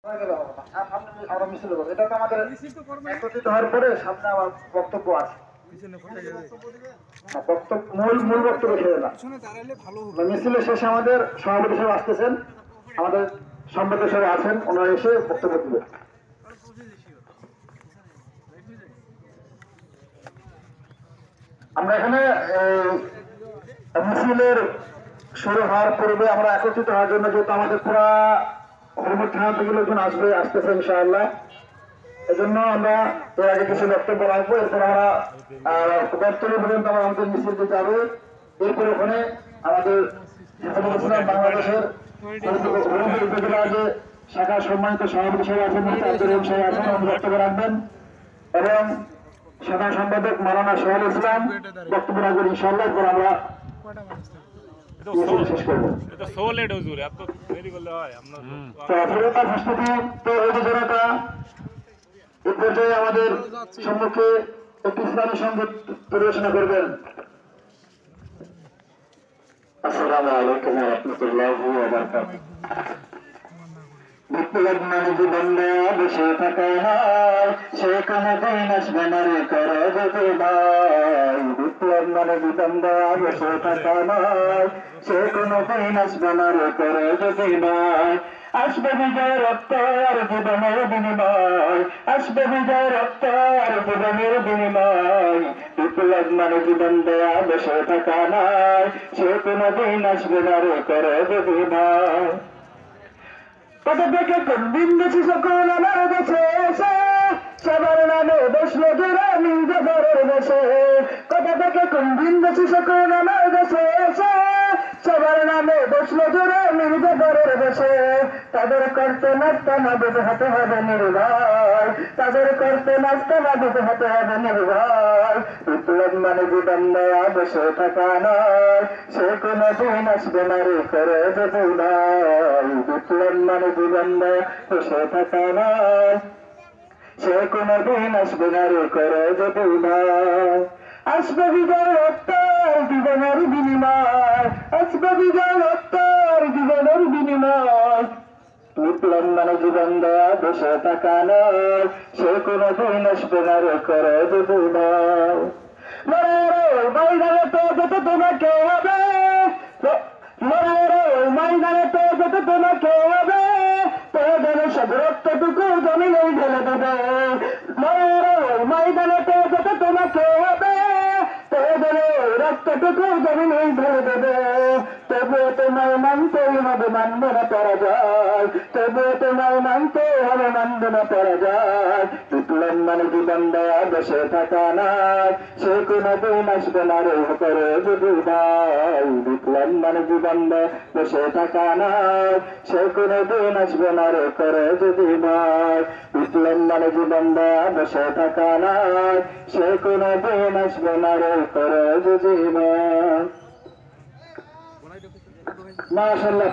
আমরা মিছিল করবো, এটা তো আমাদের একত্রিত হওয়ার পরে সামনে আমার বক্তব্য আছে। মূল বক্তব্য ছেড়ে না, মিছিলের শেষে আমাদের সভাপতি সাহেব আসতেছেন, আমাদের সম্পাদক সাহেব আছেন, ওনারা এসে বক্তব্য দিবেন। আমরা এখানে মিছিলের শুরু হওয়ার পূর্বে আমরা একত্রিত হওয়ার জন্য, যেহেতু আমাদের পুরা হরিমুর থানা থেকে লোকজন আসতেছে ইনশাআল্লাহ, এজন্য আমরা এর আগে কিছু বক্তব্য রাখবো। এরপর আমরা বক্তব্য পর্যন্ত আমাদের মিছিলটি যাবে। এরপর ওখানে আমাদের বাংলাদেশের উপজেলা যে শাখার সম্মানিত সভাপতি সাহেব আছেন, আব্দুল রহিম সাহেব আছেন, উনি বক্তব্য রাখবেন এবং সাধারণ সম্পাদক মাওলানা সোহেল ইসলাম বক্তব্য রাখবেন ইনশাআল্লাহ। এরপর আমরা শেষ করবো। এই পর্যায়ে আমাদের সম্মুখে একটি ইসলামী সঙ্গীত পরিবেশনা করবেন। আসসালামু আলাইকুম ওয়া রাহমাতুল্লাহি ওয়া বারাকাতুহু। বিপ্লব মানে জীবনে বসে থাকা হয়, সে কোনদিন আসবে না রে করো যদি ভাই। বিপ্লব মানে জীবনে বসে থাকা নয়, সে কোনদিন আসবে না রে করো যদি ভাই। আসবে বিজয় রক্ত আর জীবনের বিনিময়, আসবে বিজয় রক্ত আর জীবনের বিনিময়। বিপ্লব মানে জীবন দেয়া বসে থাকা নয়, সে কোনদিন আসবে না রে করো যদি ভাই। কত থেকে কোন দিন বেশি সকল আমার দেশে এসে সবার নামে বসলো জোড়া নিজে ঘরের দেশে। কত থেকে কোন দিন বেশি সকল আমার দেশে এসে সবার নামে বসলো জোড়া নিজে ঘরের দেশে। তাদের করতে নাচতে না বেঁচে হতে হবে নির্ভয়, তাদের করতে নাচতে না বেঁচে হতে হবে নির্ভয়। বিপ্লব মানে জীবন দেয়া বসে থাকা নয়, সে কোনদিন আসবে না রে করে যদি নয়। বিপ্লব মানে জীবন দেয়া বসে থাকা নয়, সে কোনদিন আসবে না রে করে যদি নয়। আসবে বিজয় রক্ত জীবনের বিনিময়, আসবে বিজয় রক্ত জীবনের বিনিময়। বিপ্লব মানে জীবন দেয়া বসে থাকা নয়, সে কোনদিন আসবে না রে করে যদি নয়। ময়দানে তো যেতে তোমাকে হবে, ময়দানে তো যেতে তোমাকে হবে, প্রয়োজনে সব রক্তটুকু জমিনেই ঢেলে দেবে। ময়দানে তো যেতে তোমাকে হবে, প্রয়োজনে রক্তটুকু জমিনেই ঢেলে দেবে। তবুও তোমায় মানতেই হবে, মানবে না পরাজয়, তবুও তোমায় মানতেই হবে, মানবে না পরাজয়। বিপ্লব মানে জীবন দেয়া বসে থাকা নয়, সে কোনদিন আসবে না রে করে যদি ভাই। বিপ্লব মানে জীবন দেয়া বসে থাকা নয়, সে কোনদিন আসবে না রে করে যদি ভাই। বিপ্লব মানে জীবন দেয়া বসে থাকা নয়, সে কোনদিন আসবে না রে করে যদি ভাই। মাশাআল্লাহ।